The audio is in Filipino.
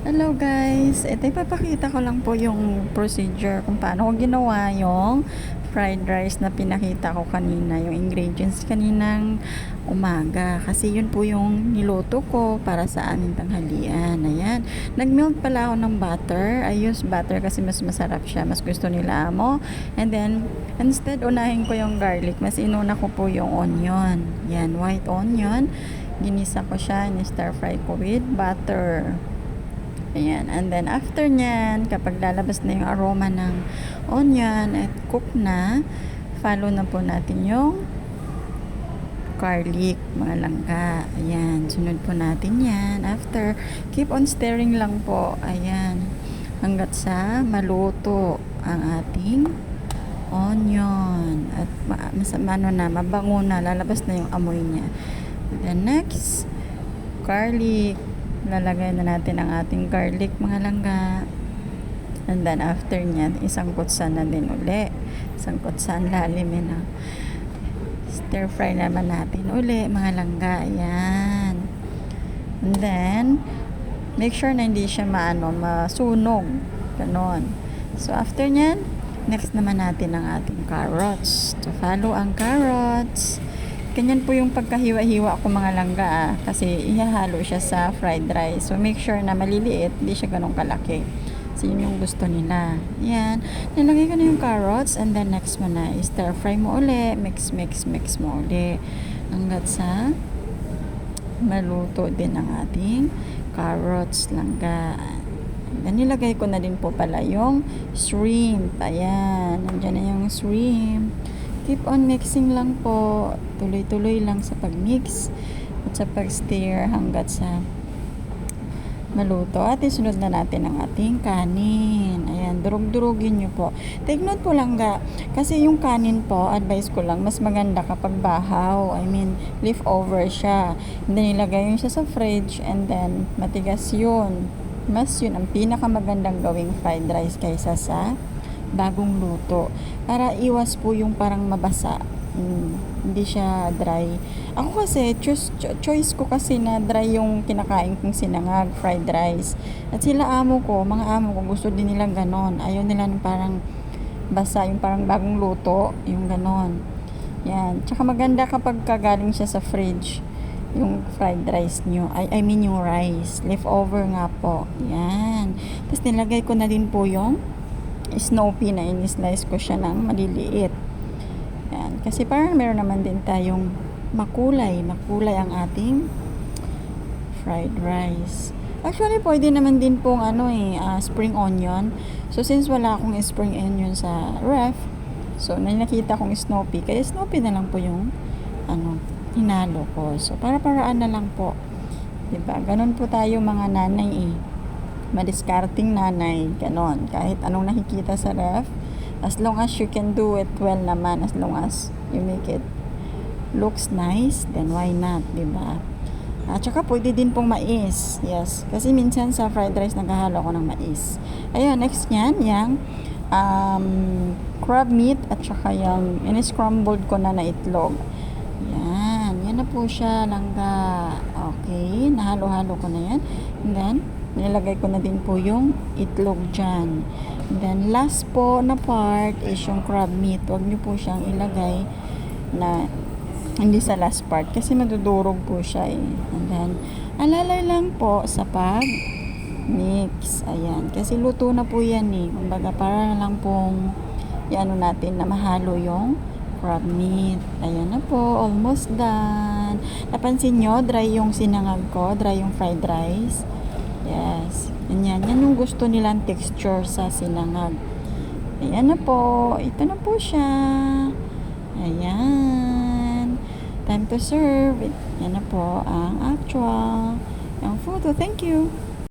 Hello guys, ito ipapakita ko lang po yung procedure kung paano ko ginawa yung fried rice na pinakita ko kanina, yung ingredients kaninang umaga. Kasi yun po yung niluto ko para sa aming tanghalian. Ayan, nag-melt pala ako ng butter. I use butter kasi mas masarap siya, mas gusto nila amo. And then, instead unahin ko yung garlic, mas inuna ko po yung onion. Yan, white onion. Ginisa ko siya, ni-stir fry ko with butter. Ayan. And then, after nyan, kapag lalabas na yung aroma ng onion at cook na, follow na po natin yung garlic, mga langka. Ayan. Sunod po natin yan. After, keep on stirring lang po. Ayan. Hanggat sa maluto ang ating onion. At mabango na. Lalabas na yung amoy niya. Then, next, garlic. Lalagay na natin ang ating garlic, mga langga. And then after nyan, isang kutsa na din uli. Isang kutsa ang lalim na. Stir fry naman natin uli, mga langga. Ayan. And then, make sure na hindi siya masunog. Ganon. So after nyan, next naman natin ang ating carrots. To follow ang carrots. Ganyan po yung pagkahiwa-hiwa ko, mga langga, kasi ihahalo siya sa fried rice. So make sure na maliliit, hindi siya ganun kalaki. So yun yung gusto nila. Yan. Nilagay ko na yung carrots, and then next mo na stir fry mo uli, mix mo uli. Hanggat sa maluto din ang ating carrots, langga. Then nilagay ko na din po pala yung shrimp. Ayan. Nandiyan na yung shrimp. Keep on mixing lang po. Tuloy-tuloy lang sa pag-mix at sa pag-stir hanggat sa maluto. At isunod na natin ang ating kanin. Ayan, durug-durugin nyo po. Take note po, langga, kasi yung kanin po, advice ko lang, mas maganda kapag bahaw. I mean, leftover siya. And then ilagay yun siya sa fridge, and then matigas yun. Mas yun ang pinakamagandang gawing fried rice kaysa sa bagong luto, para iwas po yung parang mabasa, hindi siya dry. Ako kasi choice ko kasi na dry yung kinakain kong sinangag fried rice, at sila mga amo ko gusto din nila ganon. Ayaw nila ng parang basa, yung parang bagong luto, yung ganon. Yan, tsaka maganda kapag kagaling siya sa fridge yung fried rice nyo. I mean yung rice leftover nga po. Yan, tapos nilagay ko na din po yung snow pea na in-slice ko siya ng maliliit. Yan. Kasi parang meron naman din tayong makulay ang ating fried rice. Actually, pwede naman din pong spring onion. So, since wala akong spring onion sa ref, so, nakita kong snow pea. Kaya snow pea na lang po yung hinalo ko. So, para-paraan na lang po. Diba? Ganon po tayo, mga nanay madiskarting nanay, ganon. Kahit anong nakikita sa ref, as long as you can do it well naman, as long as you make it looks nice, then why not, diba? At saka pwede din pong mais, yes, kasi minsan sa fried rice naghahalo ako ng mais. Ayun, next nyan, yung crab meat, at saka yung in-scrambled ko na itlog. Yan na po siya, langga. Okay, nahalo-halo ko na yan. And then nilagay ko na din po yung itlog dyan. And then last po na part is yung crab meat. Huwag nyo po siyang ilagay na hindi sa last part kasi madudurog po siya eh. And then alalay lang po sa pag mix. Ayan, kasi luto na po yan eh. Kumbaga para lang pong natin na mahalo yung crab meat. Ayan na po, almost done. Napansin nyo, dry yung sinangag ko, dry yung fried rice. Yes. Yan yung gusto nilang texture sa sinangag. Ayan na po. Ito na po siya. Ayan. Time to serve. Yan na po ang actual yung photo. Thank you.